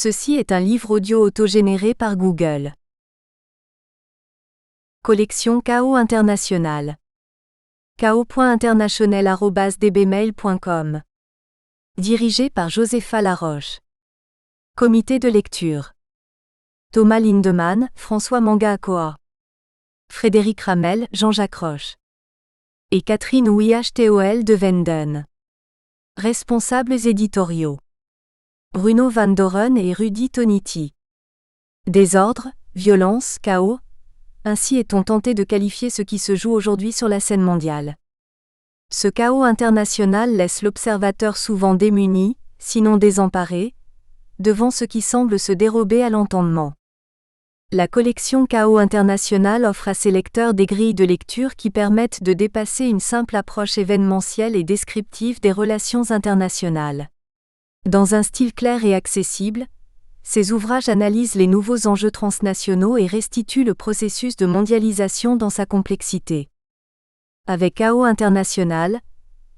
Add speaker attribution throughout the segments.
Speaker 1: Ceci est un livre audio autogénéré par Google. Collection KO International. ko.international@dbmail.com. Dirigé par Josepha Laroche. Comité de lecture. Thomas Lindemann, François Manga-Akoa. Frédéric Ramel, Jean-Jacques Roche. Et Catherine Ouihtol de Venden. Responsables éditoriaux. Bruno Van Doren et Rudy Toniti. Désordre, violence, chaos. Ainsi est-on tenté de qualifier ce qui se joue aujourd'hui sur la scène mondiale. Ce chaos international laisse l'observateur souvent démuni, sinon désemparé, devant ce qui semble se dérober à l'entendement. La collection KO International offre à ses lecteurs des grilles de lecture qui permettent de dépasser une simple approche événementielle et descriptive des relations internationales. Dans un style clair et accessible, ces ouvrages analysent les nouveaux enjeux transnationaux et restituent le processus de mondialisation dans sa complexité. Avec KO International,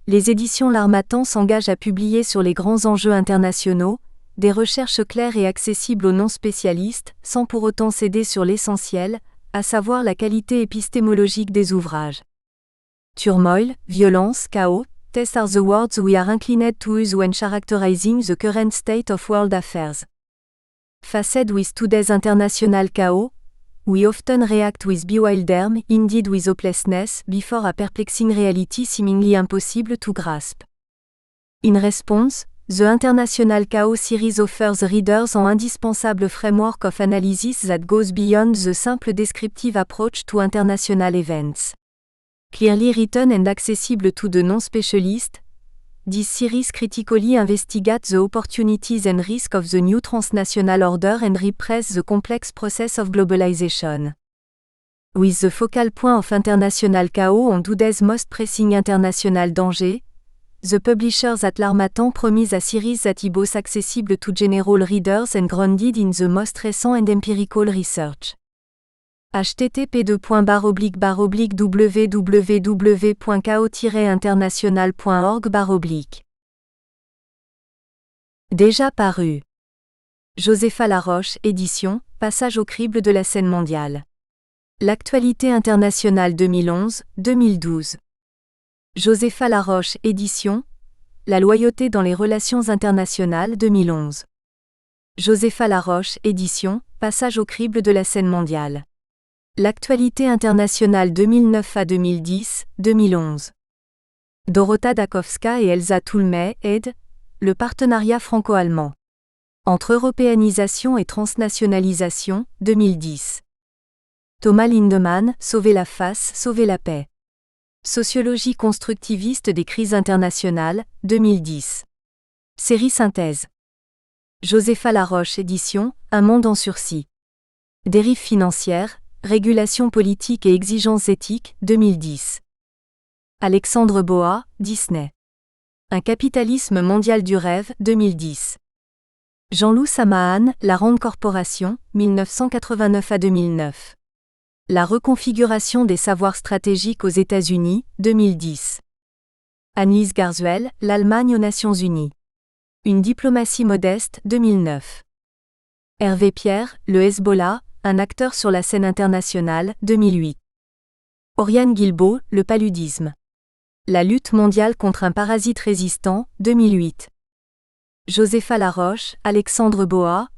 Speaker 1: les éditions L'Harmattan s'engagent à publier sur les grands enjeux internationaux, des recherches claires et accessibles aux non-spécialistes, sans pour autant céder sur l'essentiel, à savoir la qualité épistémologique des ouvrages. Turmoil, violence, chaos, these are the words we are inclined to use when characterizing the current state of world affairs. Faced with today's international chaos, we often react with bewilderment, indeed with hopelessness, before a perplexing reality seemingly impossible to grasp. In response, the International Chaos series offers readers an indispensable framework of analysis that goes beyond the simple descriptive approach to international events. Clearly written and accessible to the non-specialist, this series critically investigates the opportunities and risks of the new transnational order and represents the complex process of globalization. With the focal point of international chaos on today's most pressing international danger, the publishers at L'Harmattan promise a series that is both accessible to general readers and grounded in the most recent and empirical research. http://www.ko-international.org/. Déjà paru. Josepha Laroche, édition, Passage au crible de la scène mondiale. L'actualité internationale 2011-2012. Josepha Laroche, édition, La loyauté dans les relations internationales 2011. Josepha Laroche, édition, Passage au crible de la scène mondiale. L'actualité internationale 2009 à 2010, 2011. Dorota Dakowska et Elsa Toulmay, ed. Le partenariat franco-allemand. Entre européanisation et transnationalisation, 2010. Thomas Lindemann, Sauver la face, sauver la paix. Sociologie constructiviste des crises internationales, 2010. Série synthèse. Josepha Laroche, édition, Un monde en sursis. Dérives financières, régulation politique et exigences éthiques, 2010. Alexandre Boa, Disney. Un capitalisme mondial du rêve, 2010. Jean-Loup Samahan, La Rand Corporation, 1989 à 2009. La reconfiguration des savoirs stratégiques aux États-Unis, 2010. Annelise Garzuel, L'Allemagne aux Nations Unies. Une diplomatie modeste, 2009. Hervé Pierre, Le Hezbollah, un acteur sur la scène internationale, 2008. Oriane Guilbault, Le paludisme. La lutte mondiale contre un parasite résistant, 2008. Josepha Laroche, Alexandre Boa,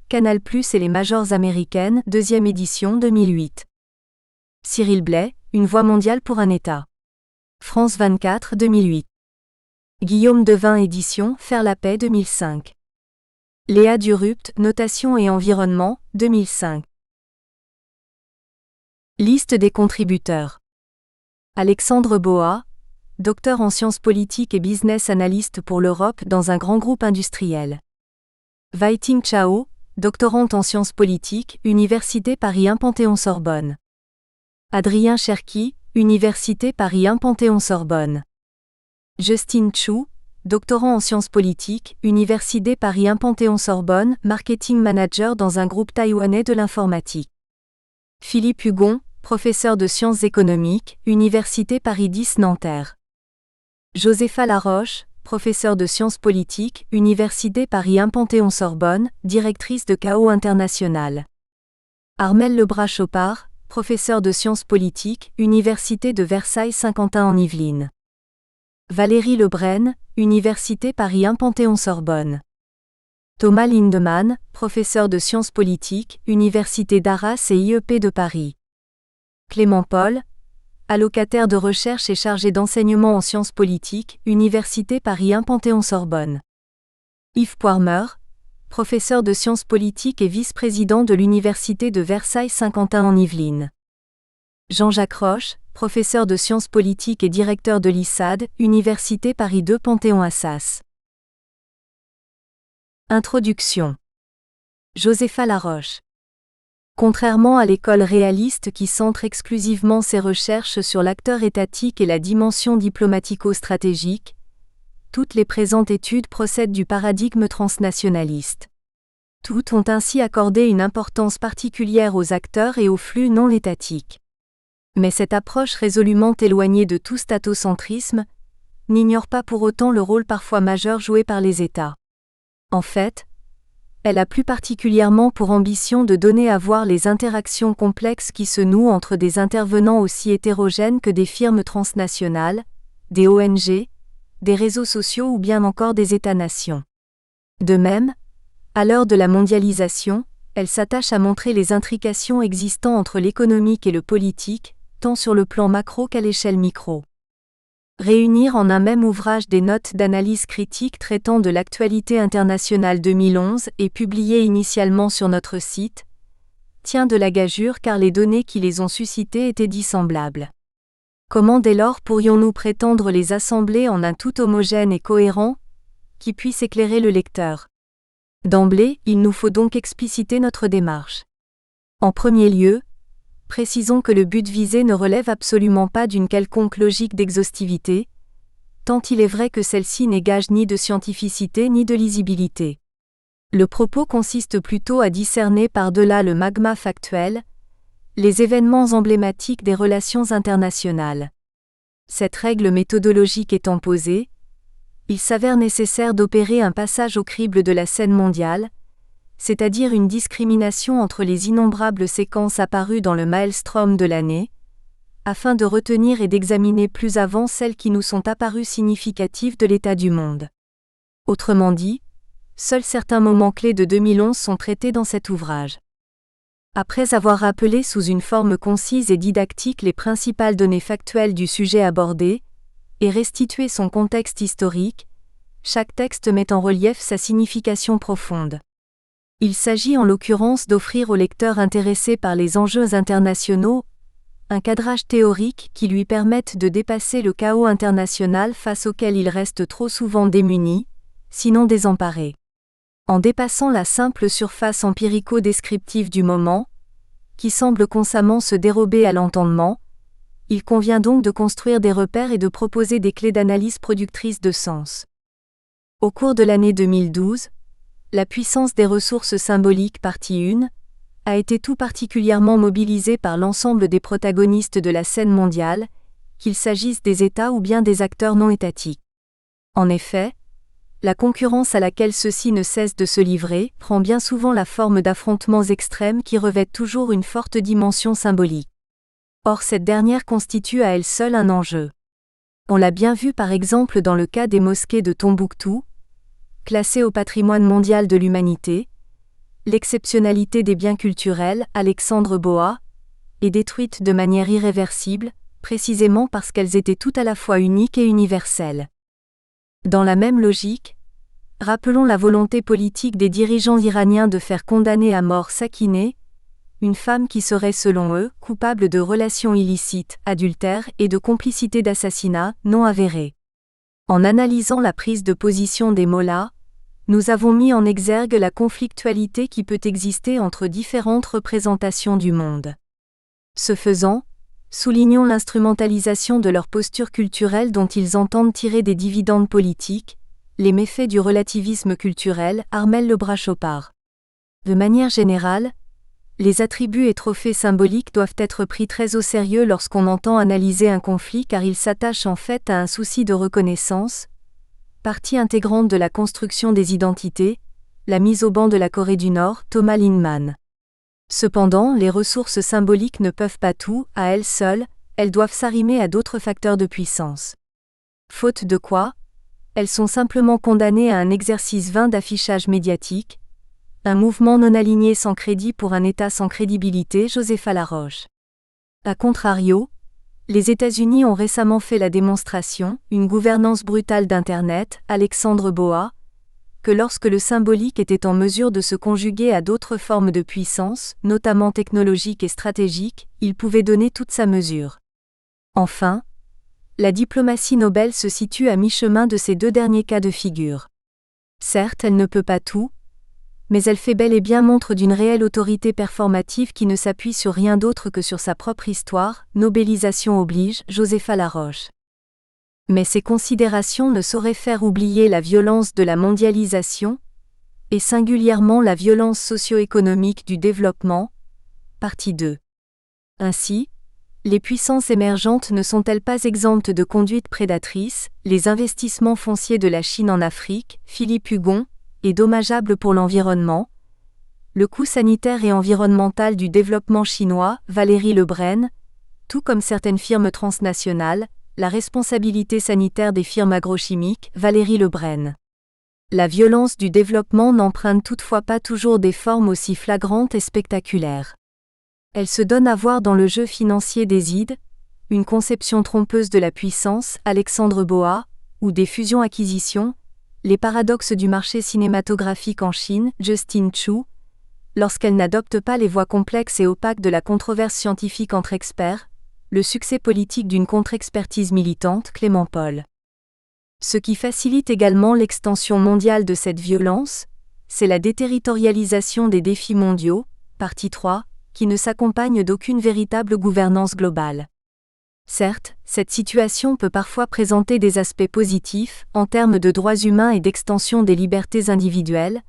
Speaker 1: Canal+ et les majors américaines, 2e édition 2008. Cyril Blais, Une voie mondiale pour un État. France 24 2008. Guillaume Devin édition, Faire la paix 2005. Léa Durupt, Notation et environnement, 2005. Liste des contributeurs. Alexandre Boa, docteur en sciences politiques et business analyst pour l'Europe dans un grand groupe industriel. Wai-Ting Chao, doctorante en sciences politiques, Université Paris 1 Panthéon-Sorbonne. Adrien Cherki, Université Paris 1 Panthéon-Sorbonne. Justine Chu, doctorant en sciences politiques, Université Paris 1 Panthéon-Sorbonne, marketing manager dans un groupe taïwanais de l'informatique. Philippe Hugon, professeur de sciences économiques, Université Paris 10 Nanterre. Josepha Laroche, professeure de sciences politiques, Université Paris 1 Panthéon-Sorbonne, directrice de KO International. Armelle Lebras-Chopard, professeure de sciences politiques, Université de Versailles Saint-Quentin en Yvelines. Valérie Lebrenne, Université Paris 1 Panthéon-Sorbonne. Thomas Lindemann, professeur de sciences politiques, Université d'Arras et IEP de Paris. Clément Paul, allocataire de recherche et chargé d'enseignement en sciences politiques, Université Paris 1 Panthéon-Sorbonne. Yves Poirmeur, professeur de sciences politiques et vice-président de l'Université de Versailles Saint-Quentin en Yvelines. Jean-Jacques Roche, professeur de sciences politiques et directeur de l'ISAD, Université Paris 2 Panthéon-Assas. Introduction. Josépha Laroche. Contrairement à l'école réaliste qui centre exclusivement ses recherches sur l'acteur étatique et la dimension diplomatico-stratégique, toutes les présentes études procèdent du paradigme transnationaliste. Toutes ont ainsi accordé une importance particulière aux acteurs et aux flux non étatiques. Mais cette approche résolument éloignée de tout statocentrisme n'ignore pas pour autant le rôle parfois majeur joué par les États. En fait, elle a plus particulièrement pour ambition de donner à voir les interactions complexes qui se nouent entre des intervenants aussi hétérogènes que des firmes transnationales, des ONG, des réseaux sociaux ou bien encore des États-nations. De même, à l'heure de la mondialisation, elle s'attache à montrer les intrications existant entre l'économique et le politique, tant sur le plan macro qu'à l'échelle micro. Réunir en un même ouvrage des notes d'analyse critique traitant de l'actualité internationale 2011 et publiées initialement sur notre site, tient de la gageure car les données qui les ont suscitées étaient dissemblables. Comment dès lors pourrions-nous prétendre les assembler en un tout homogène et cohérent, qui puisse éclairer le lecteur ? D'emblée, il nous faut donc expliciter notre démarche. En premier lieu, précisons que le but visé ne relève absolument pas d'une quelconque logique d'exhaustivité, tant il est vrai que celle-ci n'est gage ni de scientificité ni de lisibilité. Le propos consiste plutôt à discerner par-delà le magma factuel, les événements emblématiques des relations internationales. Cette règle méthodologique étant posée, il s'avère nécessaire d'opérer un passage au crible de la scène mondiale, c'est-à-dire une discrimination entre les innombrables séquences apparues dans le maelstrom de l'année, afin de retenir et d'examiner plus avant celles qui nous sont apparues significatives de l'état du monde. Autrement dit, seuls certains moments clés de 2011 sont traités dans cet ouvrage. Après avoir rappelé sous une forme concise et didactique les principales données factuelles du sujet abordé, et restitué son contexte historique, chaque texte met en relief sa signification profonde. Il s'agit en l'occurrence d'offrir au lecteur intéressé par les enjeux internationaux un cadrage théorique qui lui permette de dépasser le chaos international face auquel il reste trop souvent démuni, sinon désemparé. En dépassant la simple surface empirico-descriptive du moment, qui semble constamment se dérober à l'entendement, il convient donc de construire des repères et de proposer des clés d'analyse productrices de sens. Au cours de l'année 2012, la puissance des ressources symboliques partie 1 a été tout particulièrement mobilisée par l'ensemble des protagonistes de la scène mondiale, qu'il s'agisse des États ou bien des acteurs non étatiques. En effet, la concurrence à laquelle ceux-ci ne cessent de se livrer prend bien souvent la forme d'affrontements extrêmes qui revêtent toujours une forte dimension symbolique. Or cette dernière constitue à elle seule un enjeu. On l'a bien vu par exemple dans le cas des mosquées de Tombouctou, classées au patrimoine mondial de l'humanité, l'exceptionnalité des biens culturels, Alexandre Boa, est détruite de manière irréversible, précisément parce qu'elles étaient tout à la fois uniques et universelles. Dans la même logique, rappelons la volonté politique des dirigeants iraniens de faire condamner à mort Sakineh, une femme qui serait selon eux coupable de relations illicites, adultère et de complicité d'assassinat non avéré. En analysant la prise de position des mollahs, nous avons mis en exergue la conflictualité qui peut exister entre différentes représentations du monde. Ce faisant, soulignons l'instrumentalisation de leur posture culturelle dont ils entendent tirer des dividendes politiques, les méfaits du relativisme culturel, Armelle Lebras-Chopard. De manière générale, les attributs et trophées symboliques doivent être pris très au sérieux lorsqu'on entend analyser un conflit car ils s'attachent en fait à un souci de reconnaissance, partie intégrante de la construction des identités, la mise au ban de la Corée du Nord, Thomas Lindemann. Cependant, les ressources symboliques ne peuvent pas tout, à elles seules, elles doivent s'arrimer à d'autres facteurs de puissance. Faute de quoi, elles sont simplement condamnées à un exercice vain d'affichage médiatique, un mouvement non aligné sans crédit pour un État sans crédibilité. Josepha Laroche. A contrario, les États-Unis ont récemment fait la démonstration, une gouvernance brutale d'Internet, Alexandre Boa, que lorsque le symbolique était en mesure de se conjuguer à d'autres formes de puissance, notamment technologiques et stratégiques, il pouvait donner toute sa mesure. Enfin, la diplomatie Nobel se situe à mi-chemin de ces deux derniers cas de figure. Certes, elle ne peut pas tout, mais elle fait bel et bien montre d'une réelle autorité performative qui ne s'appuie sur rien d'autre que sur sa propre histoire. Nobélisation oblige, Josepha Laroche. Mais ces considérations ne sauraient faire oublier la violence de la mondialisation, et singulièrement la violence socio-économique du développement. Partie 2. Ainsi, les puissances émergentes ne sont-elles pas exemptes de conduite prédatrice? Les investissements fonciers de la Chine en Afrique, Philippe Hugon, est dommageable pour l'environnement. Le coût sanitaire et environnemental du développement chinois, Valérie Lebrun, tout comme certaines firmes transnationales, la responsabilité sanitaire des firmes agrochimiques, Valérie Lebrun. La violence du développement n'emprunte toutefois pas toujours des formes aussi flagrantes et spectaculaires. Elle se donne à voir dans le jeu financier des ides, une conception trompeuse de la puissance, Alexandre Boa, ou des fusions-acquisitions, les paradoxes du marché cinématographique en Chine, Justin Chu, lorsqu'elle n'adopte pas les voies complexes et opaques de la controverse scientifique entre experts, le succès politique d'une contre-expertise militante, Clément Paul. Ce qui facilite également l'extension mondiale de cette violence, c'est la déterritorialisation des défis mondiaux, partie 3, qui ne s'accompagne d'aucune véritable gouvernance globale. Certes, cette situation peut parfois présenter des aspects positifs, en termes de droits humains et d'extension des libertés individuelles.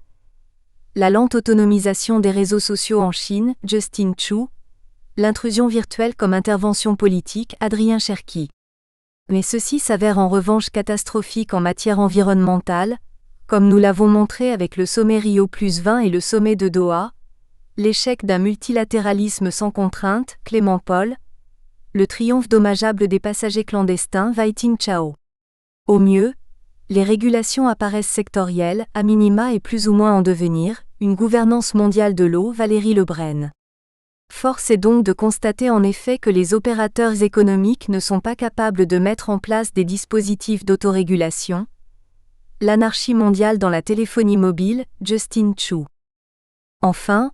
Speaker 1: La lente autonomisation des réseaux sociaux en Chine, Justin Chu. L'intrusion virtuelle comme intervention politique, Adrien Cherki. Mais ceci s'avère en revanche catastrophique en matière environnementale, comme nous l'avons montré avec le sommet Rio+20 et le sommet de Doha, l'échec d'un multilatéralisme sans contrainte, Clément Paul, le triomphe dommageable des passagers clandestins, Wai-Ting Chao. Au mieux, les régulations apparaissent sectorielles, à minima et plus ou moins en devenir, une gouvernance mondiale de l'eau, Valérie Lebrun. Force est donc de constater en effet que les opérateurs économiques ne sont pas capables de mettre en place des dispositifs d'autorégulation. L'anarchie mondiale dans la téléphonie mobile, Justin Chu. Enfin,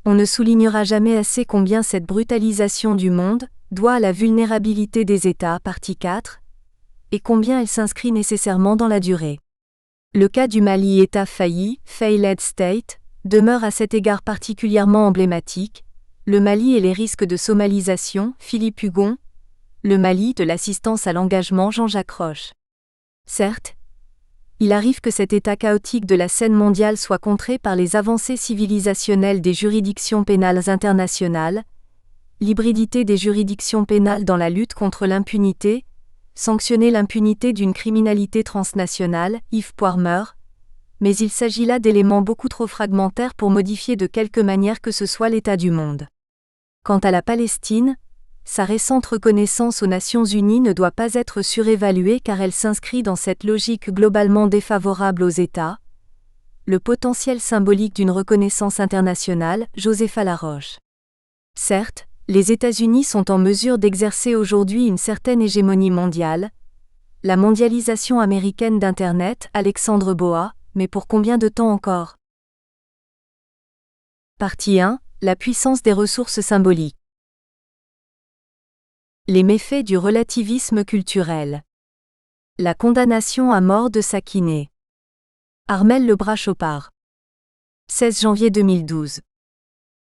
Speaker 1: on ne soulignera jamais assez combien cette brutalisation du monde doit à la vulnérabilité des États, partie 4, et combien elle s'inscrit nécessairement dans la durée. Le cas du Mali, État failli, failed state, demeure à cet égard particulièrement emblématique. Le Mali et les risques de somalisation, Philippe Hugon. Le Mali, de l'assistance à l'engagement, Jean-Jacques Roche. Certes, il arrive que cet état chaotique de la scène mondiale soit contré par les avancées civilisationnelles des juridictions pénales internationales, l'hybridité des juridictions pénales dans la lutte contre l'impunité, sanctionner l'impunité d'une criminalité transnationale, Yves Poirmer, mais il s'agit là d'éléments beaucoup trop fragmentaires pour modifier de quelque manière que ce soit l'état du monde. Quant à la Palestine, sa récente reconnaissance aux Nations Unies ne doit pas être surévaluée car elle s'inscrit dans cette logique globalement défavorable aux États. Le potentiel symbolique d'une reconnaissance internationale, Josepha Laroche. Certes, les États-Unis sont en mesure d'exercer aujourd'hui une certaine hégémonie mondiale. La mondialisation américaine d'Internet, Alexandre Boa, mais pour combien de temps encore? Partie 1. La puissance des ressources symboliques. Les méfaits du relativisme culturel. La condamnation à mort de Sakineh. Armel Lebras-Chopard. 16 janvier 2012.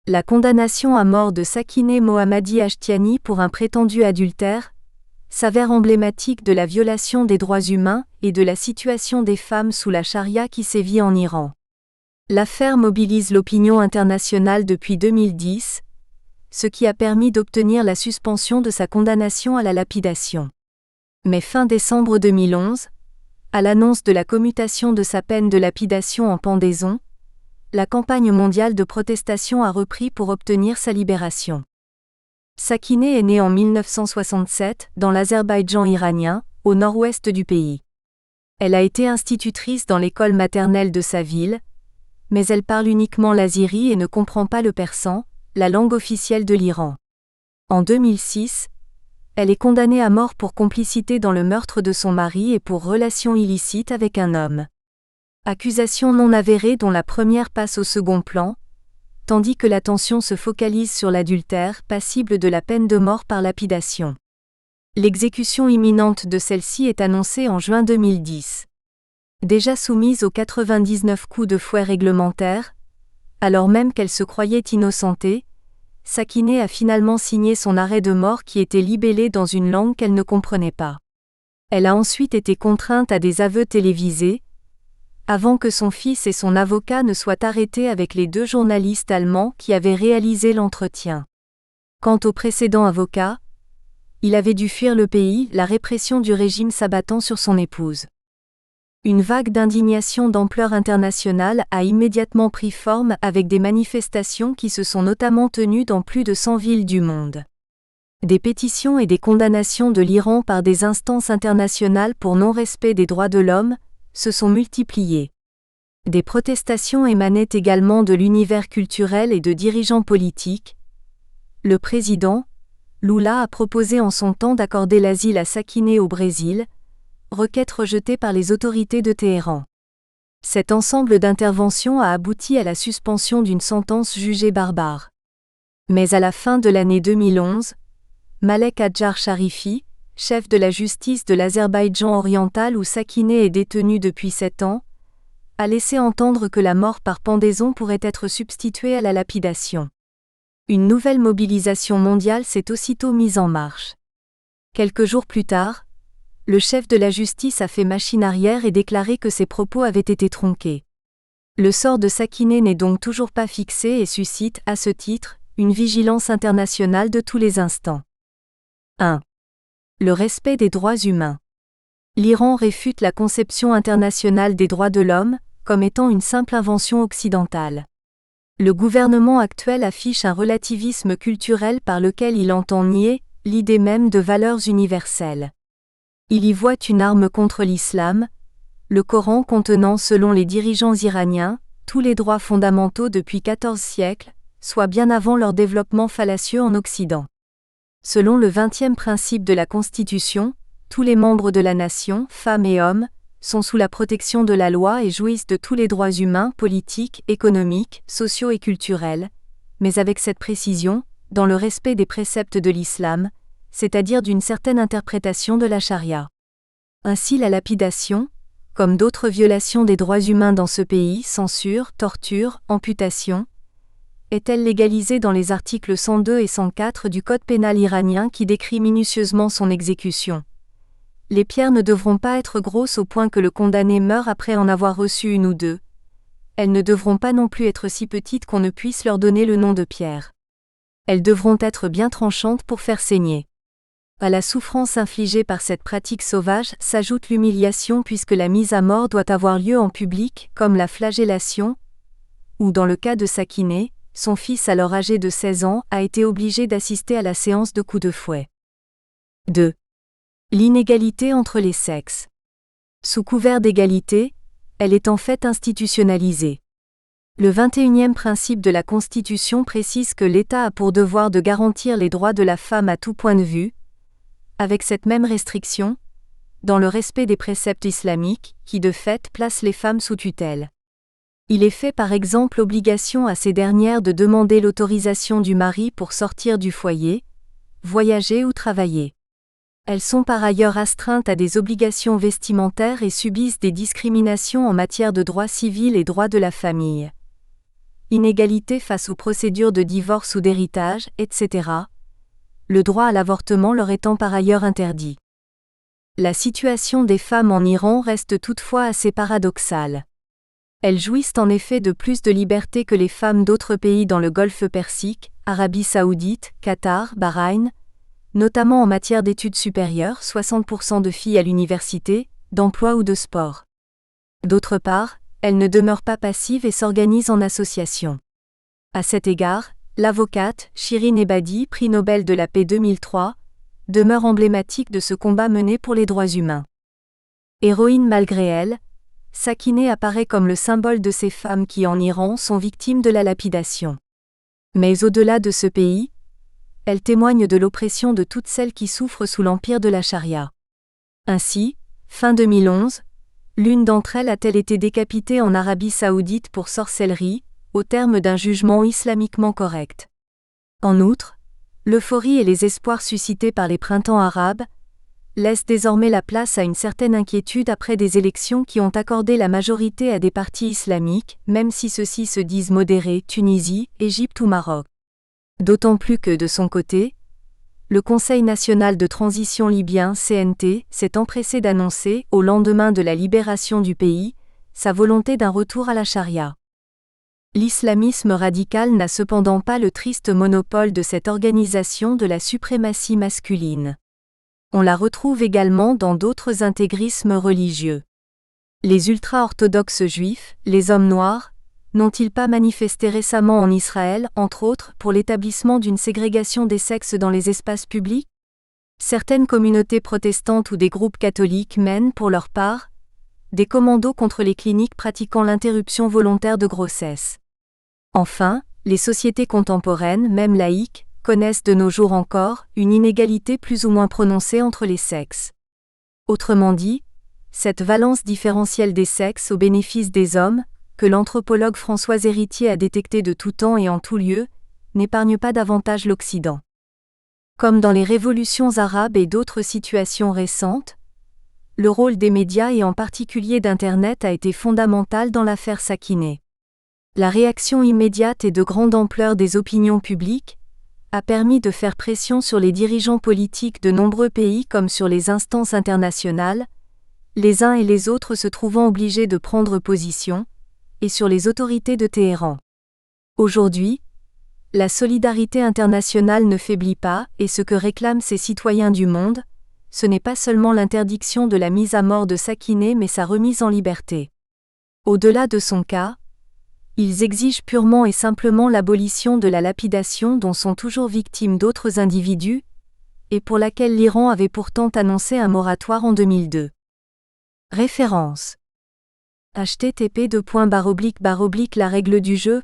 Speaker 1: La condamnation à mort de Sakineh Mohammadi Ashtiani pour un prétendu adultère s'avère emblématique de la violation des droits humains et de la situation des femmes sous la charia qui sévit en Iran. L'affaire mobilise l'opinion internationale depuis 2010, ce qui a permis d'obtenir la suspension de sa condamnation à la lapidation. Mais fin décembre 2011, À l'annonce de la commutation de sa peine de lapidation en pendaison, la campagne mondiale de protestation a repris pour obtenir sa libération. Sakineh est née en 1967 dans l'Azerbaïdjan iranien, au nord-ouest du pays. Elle a été institutrice dans l'école maternelle de sa ville, mais elle parle uniquement l'azéri et ne comprend pas le persan, la langue officielle de l'Iran. En 2006, elle est condamnée à mort pour complicité dans le meurtre de son mari et pour relation illicite avec un homme. Accusations non avérées dont la première passe au second plan, tandis que l'attention se focalise sur l'adultère, passible de la peine de mort par lapidation. L'exécution imminente de celle-ci est annoncée en juin 2010. Déjà soumise aux 99 coups de fouet réglementaires, alors même qu'elle se croyait innocentée, Sakineh a finalement signé son arrêt de mort qui était libellé dans une langue qu'elle ne comprenait pas. Elle a ensuite été contrainte à des aveux télévisés, avant que son fils et son avocat ne soient arrêtés avec les 2 journalistes allemands qui avaient réalisé l'entretien. Quant au précédent avocat, il avait dû fuir le pays, la répression du régime s'abattant sur son épouse. Une vague d'indignation d'ampleur internationale a immédiatement pris forme avec des manifestations qui se sont notamment tenues dans plus de 100 villes du monde. Des pétitions et des condamnations de l'Iran par des instances internationales pour non-respect des droits de l'homme se sont multipliées. Des protestations émanaient également de l'univers culturel et de dirigeants politiques. Le président, Lula, a proposé en son temps d'accorder l'asile à Sakineh au Brésil, requête rejetée par les autorités de Téhéran. Cet ensemble d'interventions a abouti à la suspension d'une sentence jugée barbare. Mais à la fin de l'année 2011, Malek Hadjar Sharifi, chef de la justice de l'Azerbaïdjan oriental où Sakineh est détenue depuis 7 ans, a laissé entendre que la mort par pendaison pourrait être substituée à la lapidation. Une nouvelle mobilisation mondiale s'est aussitôt mise en marche. Quelques jours plus tard, le chef de la justice a fait machine arrière et déclaré que ses propos avaient été tronqués. Le sort de Sakineh n'est donc toujours pas fixé et suscite, à ce titre, une vigilance internationale de tous les instants. 1. Le respect des droits humains. L'Iran réfute la conception internationale des droits de l'homme, comme étant une simple invention occidentale. Le gouvernement actuel affiche un relativisme culturel par lequel il entend nier l'idée même de valeurs universelles. Il y voit une arme contre l'islam, le Coran contenant selon les dirigeants iraniens, tous les droits fondamentaux depuis 14 siècles, soit bien avant leur développement fallacieux en Occident. Selon le 20e principe de la Constitution, tous les membres de la nation, femmes et hommes, sont sous la protection de la loi et jouissent de tous les droits humains, politiques, économiques, sociaux et culturels, mais avec cette précision, dans le respect des préceptes de l'islam, c'est-à-dire d'une certaine interprétation de la charia. Ainsi la lapidation, comme d'autres violations des droits humains dans ce pays, censure, torture, amputation, est-elle légalisée dans les articles 102 et 104 du Code pénal iranien qui décrit minutieusement son exécution. Les pierres ne devront pas être grosses au point que le condamné meure après en avoir reçu une ou deux. Elles ne devront pas non plus être si petites qu'on ne puisse leur donner le nom de pierre. Elles devront être bien tranchantes pour faire saigner. À la souffrance infligée par cette pratique sauvage s'ajoute l'humiliation puisque la mise à mort doit avoir lieu en public, comme la flagellation, ou dans le cas de Sakineh, son fils alors âgé de 16 ans a été obligé d'assister à la séance de coups de fouet. 2. L'inégalité entre les sexes. Sous couvert d'égalité, elle est en fait institutionnalisée. Le 21e principe de la Constitution précise que l'État a pour devoir de garantir les droits de la femme à tout point de vue, avec cette même restriction, dans le respect des préceptes islamiques, qui de fait placent les femmes sous tutelle. Il est fait par exemple obligation à ces dernières de demander l'autorisation du mari pour sortir du foyer, voyager ou travailler. Elles sont par ailleurs astreintes à des obligations vestimentaires et subissent des discriminations en matière de droits civils et droits de la famille. Inégalité face aux procédures de divorce ou d'héritage, etc. Le droit à l'avortement leur étant par ailleurs interdit. La situation des femmes en Iran reste toutefois assez paradoxale. Elles jouissent en effet de plus de liberté que les femmes d'autres pays dans le Golfe Persique, Arabie Saoudite, Qatar, Bahreïn, notamment en matière d'études supérieures, 60% de filles à l'université, d'emploi ou de sport. D'autre part, elle ne demeure pas passive et s'organise en association. À cet égard, l'avocate Shirin Ebadi, prix Nobel de la paix 2003, demeure emblématique de ce combat mené pour les droits humains. Héroïne malgré elle, Sakineh apparaît comme le symbole de ces femmes qui en Iran sont victimes de la lapidation. Mais au-delà de ce pays, elle témoigne de l'oppression de toutes celles qui souffrent sous l'empire de la charia. Ainsi, fin 2011, l'une d'entre elles a-t-elle été décapitée en Arabie Saoudite pour sorcellerie, au terme d'un jugement islamiquement correct. En outre, l'euphorie et les espoirs suscités par les printemps arabes laissent désormais la place à une certaine inquiétude après des élections qui ont accordé la majorité à des partis islamiques, même si ceux-ci se disent modérés, Tunisie, Égypte ou Maroc. D'autant plus que, de son côté, le Conseil national de transition libyen CNT s'est empressé d'annoncer, au lendemain de la libération du pays, sa volonté d'un retour à la charia. L'islamisme radical n'a cependant pas le triste monopole de cette organisation de la suprématie masculine. On la retrouve également dans d'autres intégrismes religieux. Les ultra-orthodoxes juifs, les hommes noirs, n'ont-ils pas manifesté récemment en Israël, entre autres, pour l'établissement d'une ségrégation des sexes dans les espaces publics ? Certaines communautés protestantes ou des groupes catholiques mènent, pour leur part, des commandos contre les cliniques pratiquant l'interruption volontaire de grossesse. Enfin, les sociétés contemporaines, même laïques, connaissent de nos jours encore une inégalité plus ou moins prononcée entre les sexes. Autrement dit, cette valence différentielle des sexes au bénéfice des hommes, que l'anthropologue Françoise Héritier a détectée de tout temps et en tout lieu, n'épargne pas davantage l'Occident. Comme dans les révolutions arabes et d'autres situations récentes, le rôle des médias et en particulier d'Internet a été fondamental dans l'affaire Sakineh. La réaction immédiate et de grande ampleur des opinions publiques a permis de faire pression sur les dirigeants politiques de nombreux pays comme sur les instances internationales, les uns et les autres se trouvant obligés de prendre position, et sur les autorités de Téhéran. Aujourd'hui, la solidarité internationale ne faiblit pas, et ce que réclament ces citoyens du monde, ce n'est pas seulement l'interdiction de la mise à mort de Sakineh mais sa remise en liberté. Au-delà de son cas, ils exigent purement et simplement l'abolition de la lapidation dont sont toujours victimes d'autres individus, et pour laquelle l'Iran avait pourtant annoncé un moratoire en 2002. Référence. http://la règle du jeu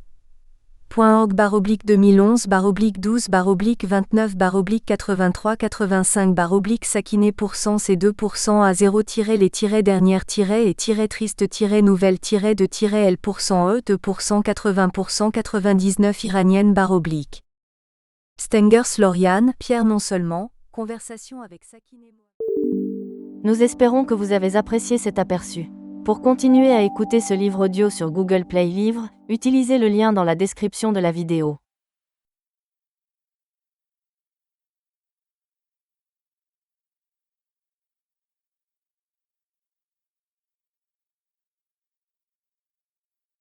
Speaker 1: .org/2012/12/29/83/85/ Sakineh % c'est 2% à 0 les dernières et triste nouvelle de L %E 2% 80% 99 iranienne /. Stengers Lauriane, Pierre non seulement, conversation avec Sakineh.
Speaker 2: Nous espérons que vous avez apprécié cet aperçu. Pour continuer à écouter ce livre audio sur Google Play Livres, utilisez le lien dans la description de la vidéo.